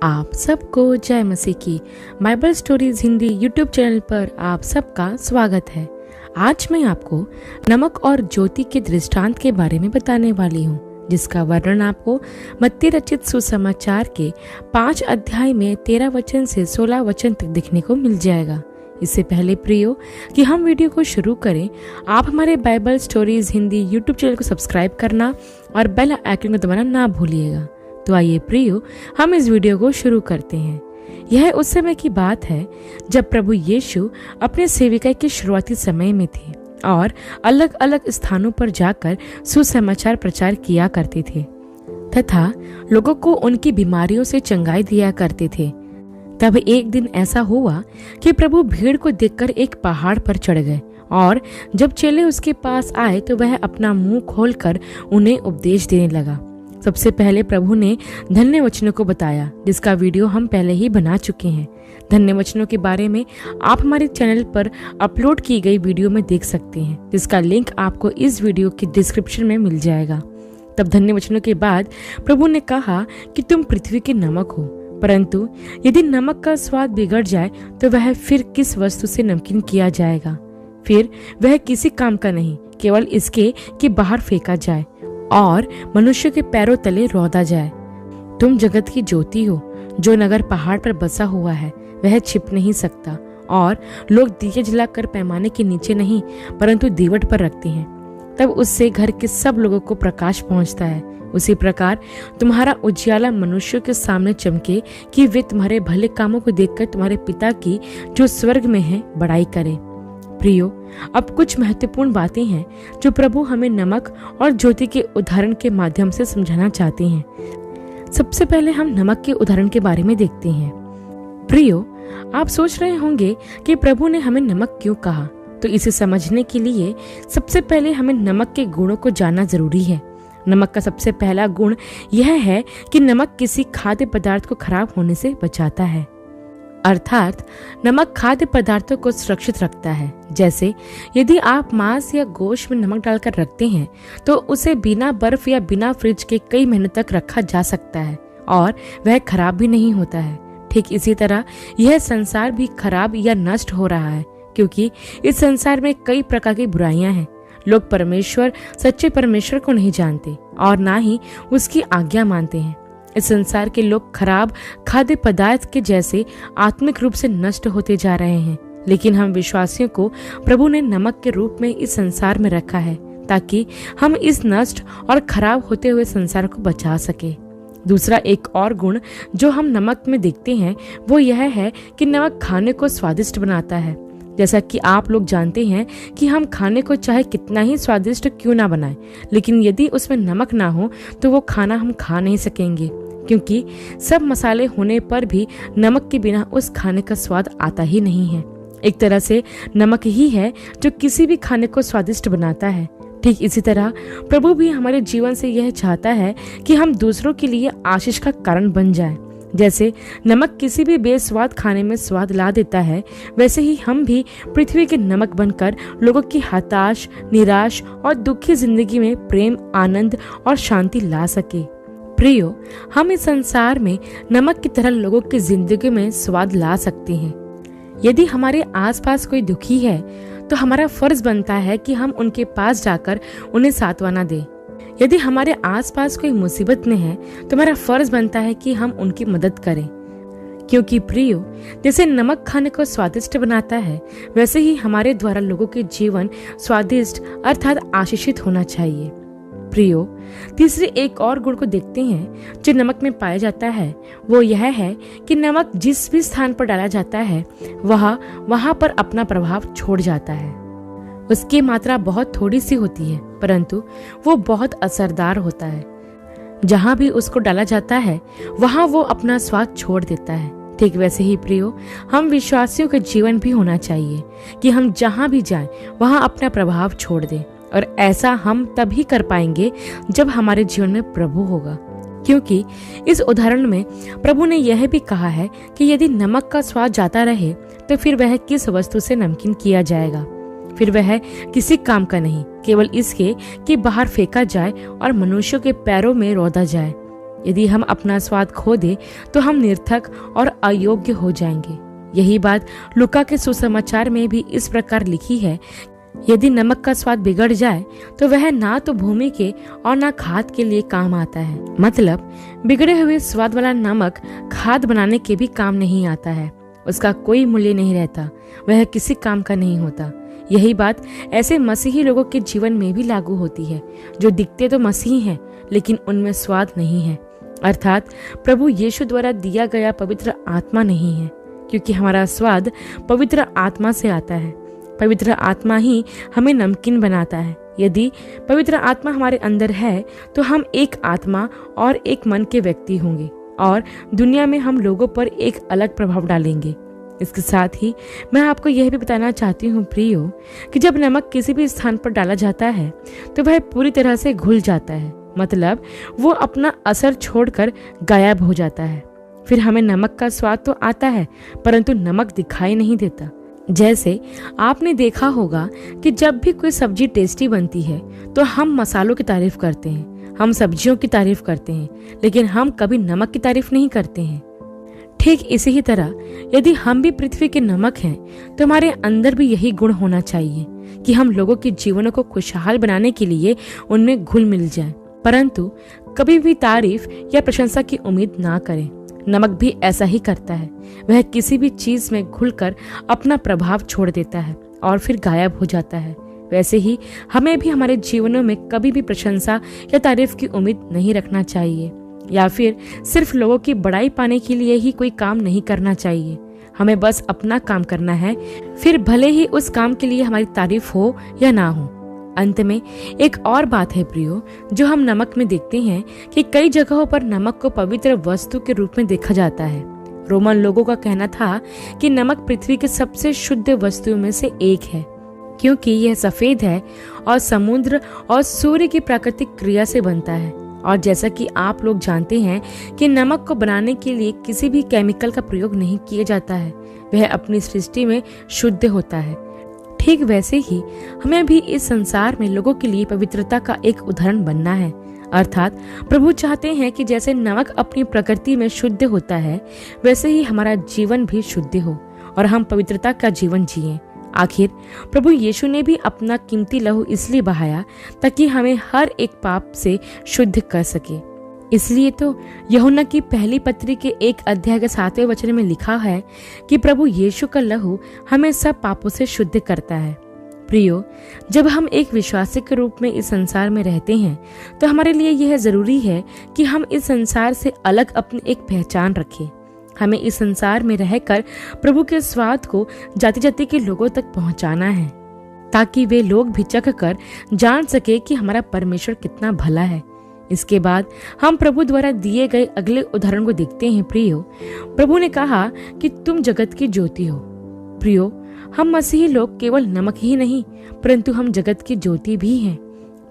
आप सबको जय मसीह की Bible stories Hindi YouTube channel पर आप सबका स्वागत है। आज मैं आपको नमक और ज्योति के दृष्टांत के बारे में बताने वाली हूँ, जिसका वर्णन आपको मत्ती रचित सुसमाचार के 5 अध्याय में 13 वचन से 16 वचन तक देखने को मिल जाएगा। इससे पहले प्रियो कि हम वीडियो को शुरू करें, आप हमारे Bible stories Hindi YouTube channel को सब्सक्राइब करना और बेल आइकन को दबाना ना भूलिएगा। तो आइए प्रियो हम इस वीडियो को शुरू करते हैं। यह उस समय की बात है जब प्रभु यीशु अपने सेविकाई के शुरुआती समय में थे और अलग अलग स्थानों पर जाकर सुसमाचार प्रचार किया करते थे तथा लोगों को उनकी बीमारियों से चंगाई दिया करते थे। तब एक दिन ऐसा हुआ कि प्रभु भीड़ को देखकर एक पहाड़ पर चढ़ गए और जब चेले उसके पास आए तो वह अपना मुंह खोलकर उन्हें उपदेश देने लगा। सबसे पहले प्रभु ने धन्य वचनों को बताया, जिसका वीडियो हम पहले ही बना चुके हैं। धन्य वचनों के बारे में आप हमारे चैनल पर अपलोड की गई वीडियो में देख सकते हैं, जिसका लिंक आपको इस वीडियो की डिस्क्रिप्शन में मिल जाएगा। तब धन्य वचनों के बाद प्रभु ने कहा कि तुम पृथ्वी के नमक हो, परंतु यदि नमक का स्वाद बिगड़ जाए तो वह फिर किस वस्तु से नमकीन किया जाएगा? फिर वह किसी काम का नहीं, केवल इसके कि बाहर फेंका जाए और मनुष्य के पैरों तले रौंदा जाए। तुम जगत की ज्योति हो। जो नगर पहाड़ पर बसा हुआ है वह छिप नहीं सकता, और लोग दिए जलाकर पैमाने के नीचे नहीं परंतु दीवट पर रखते हैं, तब उससे घर के सब लोगों को प्रकाश पहुंचता है। उसी प्रकार तुम्हारा उजियाला मनुष्यों के सामने चमके कि वे तुम्हारे भले कामों को देखकर तुम्हारे पिता की जो स्वर्ग में है बड़ाई करें। प्रियो, अब कुछ महत्वपूर्ण बातें हैं जो प्रभु हमें नमक और ज्योति के उदाहरण के माध्यम से समझाना चाहते हैं। सबसे पहले हम नमक के उदाहरण के बारे में देखते हैं। प्रियो, आप सोच रहे होंगे कि प्रभु ने हमें नमक क्यों कहा, तो इसे समझने के लिए सबसे पहले हमें नमक के गुणों को जानना जरूरी है। नमक का सबसे पहला गुण यह है कि नमक किसी खाद्य पदार्थ को खराब होने से बचाता है, अर्थात नमक खाद्य पदार्थों को सुरक्षित रखता है। जैसे यदि आप मांस या गोश्त में नमक डालकर रखते हैं तो उसे बिना बर्फ या बिना फ्रिज के कई महीनों तक रखा जा सकता है और वह खराब भी नहीं होता है। ठीक इसी तरह यह संसार भी खराब या नष्ट हो रहा है, क्योंकि इस संसार में कई प्रकार की बुराइयां हैं। लोग परमेश्वर, सच्चे परमेश्वर को नहीं जानते और ना ही उसकी आज्ञा मानते हैं। इस संसार के लोग खराब खाद्य पदार्थ के जैसे आत्मिक रूप से नष्ट होते जा रहे हैं, लेकिन हम विश्वासियों को प्रभु ने नमक के रूप में इस संसार में रखा है ताकि हम इस नष्ट और खराब होते हुए संसार को बचा सके। दूसरा एक और गुण जो हम नमक में देखते हैं वो यह है कि नमक खाने को स्वादिष्ट बनाता है। जैसा कि आप लोग जानते हैं कि हम खाने को चाहे कितना ही स्वादिष्ट क्यों ना बनाएं, लेकिन यदि उसमें नमक ना हो तो वो खाना हम खा नहीं सकेंगे, क्योंकि सब मसाले होने पर भी नमक के बिना उस खाने का स्वाद आता ही नहीं है। एक तरह से नमक ही है जो किसी भी खाने को स्वादिष्ट बनाता है। ठीक इसी तरह प्रभु भी हमारे जीवन से यह चाहता है कि हम दूसरों के लिए आशीष का कारण बन जाएं। जैसे नमक किसी भी बेस्वाद खाने में स्वाद ला देता है, वैसे ही हम भी पृथ्वी के नमक बनकर लोगों की हताश, निराश और दुखी जिंदगी में प्रेम, आनंद और शांति ला सके। प्रियो, हम इस संसार में नमक की तरह लोगों की जिंदगी में स्वाद ला सकते हैं। यदि हमारे आसपास कोई दुखी है तो हमारा फर्ज बनता है कि हम उनके पास जाकर उन्हें सांत्वना दें। यदि हमारे आसपास कोई मुसीबत में है तो हमारा फर्ज बनता है कि हम उनकी मदद करें, क्योंकि प्रियो, जैसे नमक खाने को स्वादिष्ट बनाता है वैसे ही हमारे द्वारा लोगों के जीवन स्वादिष्ट अर्थात आशीषित होना चाहिए। प्रियो, तीसरे एक और गुण को देखते हैं जो नमक में पाया जाता है, वो यह है कि नमक जिस भी स्थान पर डाला जाता है वहां पर अपना प्रभाव छोड़ जाता है। उसकी मात्रा बहुत थोड़ी सी होती है, परंतु वो बहुत असरदार होता है। जहां भी उसको डाला जाता है वहां वो अपना स्वाद छोड़ देता है। ठीक वैसे ही प्रियो, हम विश्वासियों का जीवन भी होना चाहिए कि हम जहां भी जाएं वहां अपना प्रभाव छोड़ दें, और ऐसा हम तभी कर पाएंगे जब हमारे जीवन में प्रभु होगा। क्योंकि इस उदाहरण में प्रभु ने यह भी कहा है कि यदि नमक का स्वाद जाता रहे तो फिर वह किस वस्तु से नमकीन किया जाएगा? फिर वह किसी काम का नहीं, केवल इसके कि बाहर फेंका जाए और मनुष्यों के पैरों में रौंदा जाए। यदि हम अपना स्वाद खो दें तो हम निरर्थक और अयोग्य हो जाएंगे। यही बात लूका के सुसमाचार में भी इस प्रकार लिखी है, यदि नमक का स्वाद बिगड़ जाए तो वह ना तो भूमि के और ना खाद के लिए काम आता है। मतलब बिगड़े हुए स्वाद वाला नमक खाद बनाने के भी काम नहीं आता है, उसका कोई मूल्य नहीं रहता, वह किसी काम का नहीं होता। यही बात ऐसे मसीही लोगों के जीवन में भी लागू होती है, जो दिखते तो मसीही हैं लेकिन उनमें स्वाद नहीं है, अर्थात प्रभु यीशु द्वारा दिया गया पवित्र आत्मा नहीं है, क्योंकि हमारा स्वाद पवित्र आत्मा से आता है। पवित्र आत्मा ही हमें नमकीन बनाता है। यदि पवित्र आत्मा हमारे अंदर है तो हम एक आत्मा और एक मन के व्यक्ति होंगे और दुनिया में हम लोगों पर एक अलग प्रभाव डालेंगे। इसके साथ ही मैं आपको यह भी बताना चाहती हूँ प्रियो, कि जब नमक किसी भी स्थान पर डाला जाता है तो वह पूरी तरह से घुल जाता है, मतलब वो अपना असर छोड़कर गायब हो जाता है। फिर हमें नमक का स्वाद तो आता है परंतु नमक दिखाई नहीं देता। जैसे आपने देखा होगा कि जब भी कोई सब्जी टेस्टी बनती है तो हम मसालों की तारीफ करते हैं, हम सब्जियों की तारीफ करते हैं, लेकिन हम कभी नमक की तारीफ नहीं करते हैं। ठीक इसी ही तरह यदि हम भी पृथ्वी के नमक हैं तो हमारे अंदर भी यही गुण होना चाहिए कि हम लोगों के जीवनों को खुशहाल बनाने के लिए उनमें घुल मिल जाएं, परंतु कभी भी तारीफ या प्रशंसा की उम्मीद ना करें। नमक भी ऐसा ही करता है, वह किसी भी चीज में घुलकर अपना प्रभाव छोड़ देता है और फिर गायब हो जाता है। वैसे ही हमें भी हमारे जीवनों में कभी भी प्रशंसा या तारीफ की उम्मीद नहीं रखना चाहिए, या फिर सिर्फ लोगों की बड़ाई पाने के लिए ही कोई काम नहीं करना चाहिए। हमें बस अपना काम करना है, फिर भले ही उस काम के लिए हमारी तारीफ हो या ना हो। अंत में एक और बात है प्रियो, जो हम नमक में देखते हैं कि कई जगहों पर नमक को पवित्र वस्तु के रूप में देखा जाता है। रोमन लोगों का कहना था कि नमक पृथ्वी के सबसे शुद्ध वस्तुओं में से एक है, क्योंकि यह सफेद है और समुद्र और सूर्य की प्राकृतिक क्रिया से बनता है। और जैसा कि आप लोग जानते हैं कि नमक को बनाने के लिए किसी भी केमिकल का प्रयोग नहीं किया जाता है, वह अपनी सृष्टि में शुद्ध होता है। ठीक वैसे ही हमें भी इस संसार में लोगों के लिए पवित्रता का एक उदाहरण बनना है, अर्थात प्रभु चाहते हैं कि जैसे नमक अपनी प्रकृति में शुद्ध होता है, वैसे ही हमारा जीवन भी शुद्ध हो और हम पवित्रता का जीवन जिएं। आखिर प्रभु यीशु ने भी अपना कीमती लहू इसलिए बहाया ताकि हमें हर एक पाप से शुद्ध कर सके। इसलिए तो यूहन्ना की पहली पत्री के 1 अध्याय के 7वें वचन में लिखा है कि प्रभु यीशु का लहू हमें सब पापों से शुद्ध करता है। प्रियो, जब हम एक विश्वासी के रूप में इस संसार में रहते हैं तो हमारे लिए यह जरूरी है कि हम इस संसार से अलग अपनी एक पहचान रखें। हमें इस संसार में रहकर प्रभु के स्वाद को जाति जाति के लोगों तक पहुंचाना है, ताकि वे लोग भी चख कर जान सके कि हमारा परमेश्वर कितना भला है। इसके बाद हम प्रभु द्वारा दिए गए अगले उदाहरण को देखते हैं। प्रियो, प्रभु ने कहा कि तुम जगत की ज्योति हो। प्रियो, हम मसीही लोग केवल नमक ही नहीं परंतु हम जगत की ज्योति भी हैं।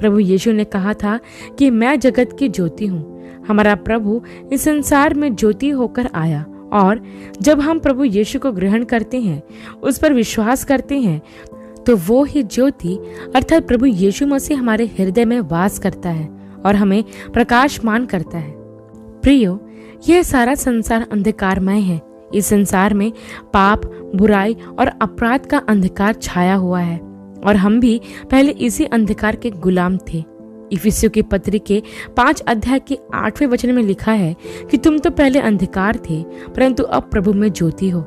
प्रभु यीशु ने कहा था कि मैं जगत की ज्योति हूँ। हमारा प्रभु इस संसार में ज्योति होकर आया, और जब हम प्रभु यीशु को ग्रहण करते हैं, उस पर विश्वास करते हैं, तो वो ही ज्योति अर्थात प्रभु यीशु मसीह हमारे हृदय में वास करता है और हमें प्रकाशमान करता है। प्रियो, यह सारा संसार अंधकारमय है। इस संसार में पाप, बुराई और अपराध का अंधकार छाया हुआ है और हम भी पहले इसी अंधकार के गुलाम थे। इफिसियों की पत्री के 5 अध्याय के 8वें वचन में लिखा है कि तुम तो पहले अंधकार थे परंतु अब प्रभु में ज्योति हो,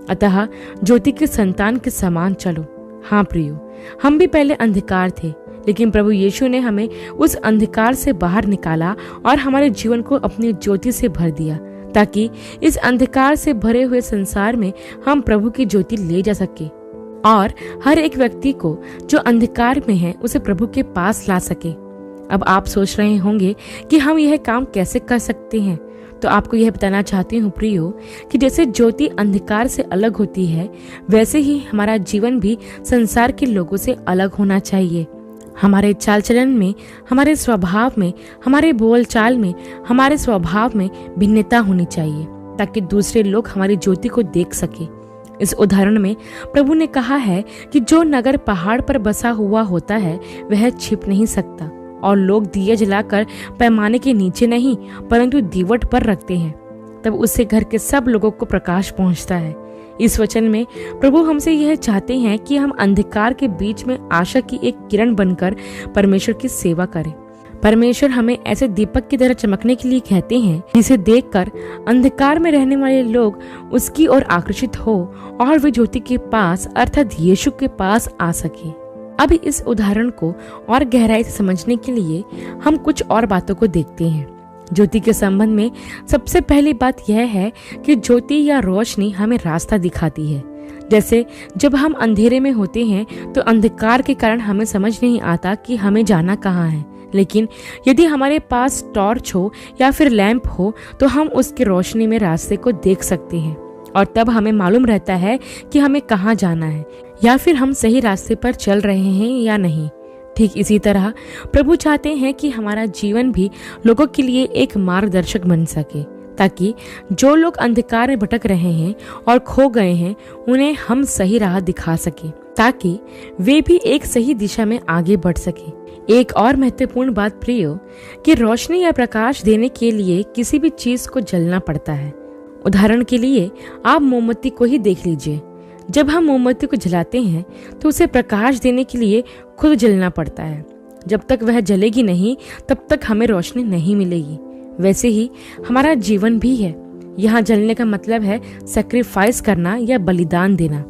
अतः ज्योति के संतान के समान चलो। हाँ प्रियो, हम भी पहले अंधकार थे, लेकिन प्रभु यीशु ने हमें उस अंधकार से बाहर निकाला और हमारे जीवन को अपनी ज्योति से भर दिया, ताकि इस अंधकार से भरे हुए संसार में हम प्रभु की ज्योति ले जा सके और हर एक व्यक्ति को जो अंधकार में है उसे प्रभु के पास ला सके। अब आप सोच रहे होंगे कि हम यह काम कैसे कर सकते हैं, तो आपको यह बताना चाहती हूँ प्रियो कि जैसे ज्योति अंधकार से अलग होती है, वैसे ही हमारा जीवन भी संसार के लोगों से अलग होना चाहिए। हमारे चाल चलन में, हमारे स्वभाव में, हमारे बोल चाल में, हमारे स्वभाव में भिन्नता होनी चाहिए, ताकि दूसरे लोग हमारी ज्योति को देख सके। इस उदाहरण में प्रभु ने कहा है कि जो नगर पहाड़ पर बसा हुआ होता है वह छिप नहीं सकता, और लोग दिया जलाकर पैमाने के नीचे नहीं परंतु दीवट पर रखते हैं, तब उससे घर के सब लोगों को प्रकाश पहुंचता है। इस वचन में प्रभु हमसे यह चाहते हैं कि हम अंधकार के बीच में आशा की एक किरण बनकर परमेश्वर की सेवा करें। परमेश्वर हमें ऐसे दीपक की तरह चमकने के लिए कहते हैं जिसे देखकर अंधकार में रहने वाले लोग उसकी ओर आकर्षित हो और वे ज्योति के पास अर्थात यीशु के पास आ सके। अब इस उदाहरण को और गहराई से समझने के लिए हम कुछ और बातों को देखते हैं। ज्योति के संबंध में सबसे पहली बात यह है कि ज्योति या रोशनी हमें रास्ता दिखाती है। जैसे जब हम अंधेरे में होते हैं तो अंधकार के कारण हमें समझ नहीं आता कि हमें जाना कहाँ है, लेकिन यदि हमारे पास टॉर्च हो या फिर लैंप हो तो हम उसकी रोशनी में रास्ते को देख सकते हैं और तब हमें मालूम रहता है कि हमें कहाँ जाना है या फिर हम सही रास्ते पर चल रहे हैं या नहीं। ठीक इसी तरह प्रभु चाहते हैं कि हमारा जीवन भी लोगों के लिए एक मार्गदर्शक बन सके, ताकि जो लोग अंधकार में भटक रहे हैं और खो गए हैं उन्हें हम सही राह दिखा सके, ताकि वे भी एक सही दिशा में आगे बढ़ सके। एक और महत्वपूर्ण बात प्रियो कि रोशनी या प्रकाश देने के लिए किसी भी चीज को जलना पड़ता है। उदाहरण के लिए आप मोमबत्ती को ही देख लीजिए। जब हम मोमबत्ती को जलाते हैं तो उसे प्रकाश देने के लिए खुद जलना पड़ता है। जब तक वह जलेगी नहीं तब तक हमें रोशनी नहीं मिलेगी। वैसे ही हमारा जीवन भी है। यहाँ जलने का मतलब है सैक्रिफाइस करना या बलिदान देना।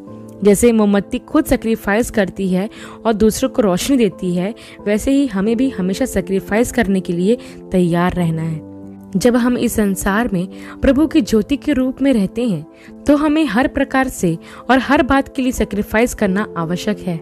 जैसे मोमबत्ती खुद सैक्रिफाइस करती है और दूसरों को रोशनी देती है, वैसे ही हमें भी हमेशा सैक्रिफाइस करने के लिए तैयार रहना है। जब हम इस संसार में प्रभु की ज्योति के रूप में रहते हैं तो हमें हर प्रकार से और हर बात के लिए सैक्रिफाइस करना आवश्यक है।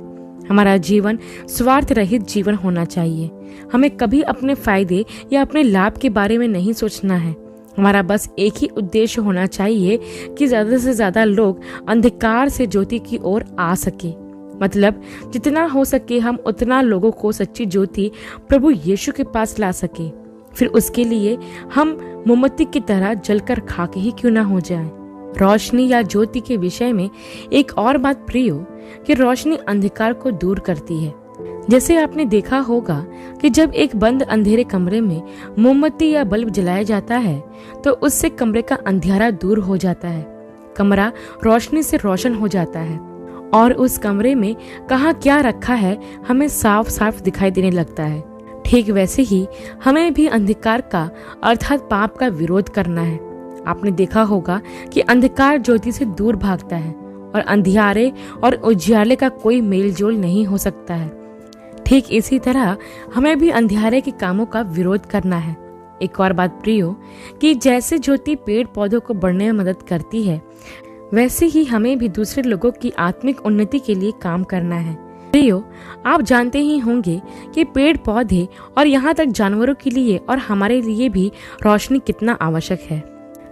हमारा जीवन स्वार्थ रहित जीवन होना चाहिए। हमें कभी अपने फायदे या अपने लाभ के बारे में नहीं सोचना है। हमारा बस एक ही उद्देश्य होना चाहिए कि ज्यादा से ज्यादा लोग अंधकार से ज्योति की ओर आ सके। मतलब जितना हो सके हम उतना लोगों को सच्ची ज्योति प्रभु यीशु के पास ला सके। फिर उसके लिए हम मोमबत्ती की तरह जलकर खाक ही क्यों ना हो जाएं। रोशनी या ज्योति के विषय में एक और बात प्रियो कि रोशनी अंधकार को दूर करती है। जैसे आपने देखा होगा कि जब एक बंद अंधेरे कमरे में मोमबत्ती या बल्ब जलाया जाता है तो उससे कमरे का अंधेरा दूर हो जाता है। कमरा रोशनी से रोशन हो जाता है और उस कमरे में कहाँ क्या रखा है हमें साफ साफ दिखाई देने लगता है। ठीक वैसे ही हमें भी अंधकार का अर्थात पाप का विरोध करना है। आपने देखा होगा कि अंधकार ज्योति से दूर भागता है और अंधियारे और उजियाले का कोई मेलजोल नहीं हो सकता है। ठीक इसी तरह हमें भी अंधियारे के कामों का विरोध करना है। एक और बात प्रियो कि जैसे ज्योति पेड़ पौधों को बढ़ने में मदद करती है, वैसे ही हमें भी दूसरे लोगों की आत्मिक उन्नति के लिए काम करना है। प्रियो, आप जानते ही होंगे कि पेड़ पौधे और यहाँ तक जानवरों के लिए और हमारे लिए भी रोशनी कितना आवश्यक है।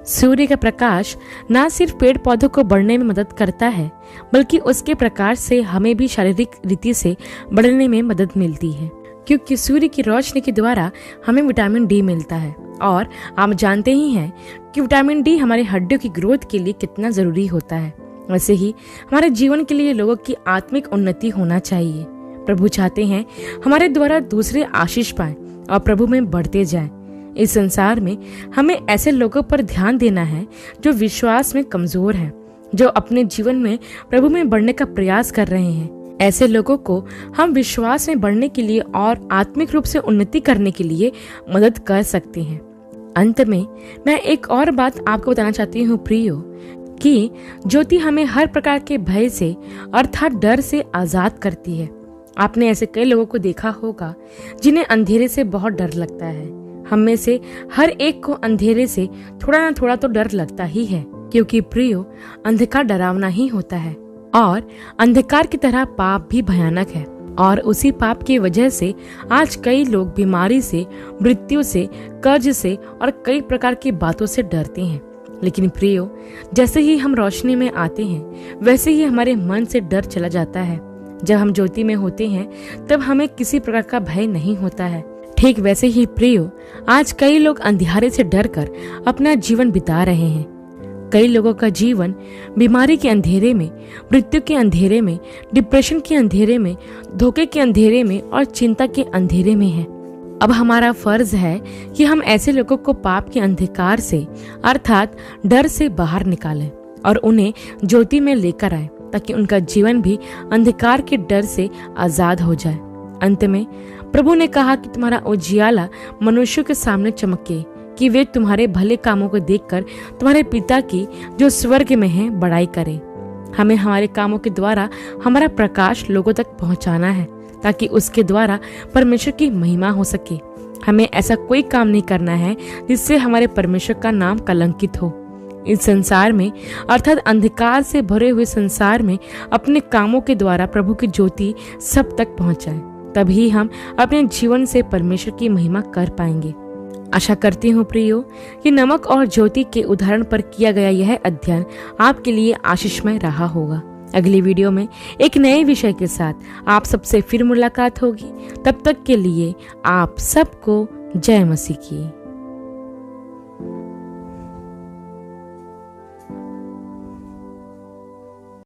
सूर्य का प्रकाश न सिर्फ पेड़ पौधों को बढ़ने में मदद करता है, बल्कि उसके प्रकाश से हमें भी शारीरिक रीति से बढ़ने में मदद मिलती है, क्योंकि सूर्य की रोशनी के द्वारा हमें विटामिन डी मिलता है। और आप जानते ही हैं कि विटामिन डी हमारे हड्डियों की ग्रोथ के लिए कितना जरूरी होता है। वैसे ही हमारे जीवन के लिए लोगों की आत्मिक उन्नति होना चाहिए। प्रभु चाहते हैं हमारे द्वारा दूसरे आशीष पाएं और प्रभु में बढ़ते जाएं। इस संसार में हमें ऐसे लोगों पर ध्यान देना है जो विश्वास में कमजोर हैं, जो अपने जीवन में प्रभु में बढ़ने का प्रयास कर रहे हैं। ऐसे लोगों को हम विश्वास में बढ़ने के लिए और आत्मिक रूप से उन्नति करने के लिए मदद कर सकते हैं। अंत में मैं एक और बात आपको बताना चाहती हूँ प्रियो, कि ज्योति हमें हर प्रकार के भय से अर्थात डर से आजाद करती है। आपने ऐसे कई लोगों को देखा होगा जिन्हें अंधेरे से बहुत डर लगता है। हम में से हर एक को अंधेरे से थोड़ा ना थोड़ा तो डर लगता ही है, क्योंकि प्रियो अंधकार डरावना ही होता है और अंधकार की तरह पाप भी भयानक है। और उसी पाप की वजह से आज कई लोग बीमारी से, मृत्यु से, कर्ज से और कई प्रकार की बातों से डरते हैं। लेकिन प्रियो, जैसे ही हम रोशनी में आते हैं वैसे ही हमारे मन से डर चला जाता है। जब हम ज्योति में होते हैं तब हमें किसी प्रकार का भय नहीं होता है। ठीक वैसे ही प्रियो, आज कई लोग अंधियारे से डरकर अपना जीवन बिता रहे हैं। कई लोगों का जीवन बीमारी के अंधेरे में, मृत्यु के अंधेरे में, डिप्रेशन के अंधेरे में, धोखे के अंधेरे में और चिंता के अंधेरे में है। अब हमारा फर्ज है कि हम ऐसे लोगों को पाप के अंधकार से अर्थात डर से बाहर निकालें और उन्हें ज्योति में लेकर आए, ताकि उनका जीवन भी अंधकार के डर से आजाद हो जाए। अंत में प्रभु ने कहा कि तुम्हारा उजियाला मनुष्यों के सामने चमके, कि वे तुम्हारे भले कामों को देखकर तुम्हारे पिता की जो स्वर्ग में है बड़ाई करें। हमें हमारे कामों के द्वारा हमारा प्रकाश लोगों तक पहुंचाना है, ताकि उसके द्वारा परमेश्वर की महिमा हो सके। हमें ऐसा कोई काम नहीं करना है जिससे हमारे परमेश्वर का नाम कलंकित हो। इस संसार में अर्थात अंधकार से भरे हुए संसार में अपने कामों के द्वारा प्रभु की ज्योति सब तक पहुंचाए, तभी हम अपने जीवन से परमेश्वर की महिमा कर पाएंगे। आशा करती हूँ प्रियो कि नमक और ज्योति के उदाहरण पर किया गया यह अध्ययन आपके लिए आशीषमय रहा होगा। अगली वीडियो में एक नए विषय के साथ आप सबसे फिर मुलाकात होगी। तब तक के लिए आप सबको जय मसीह की।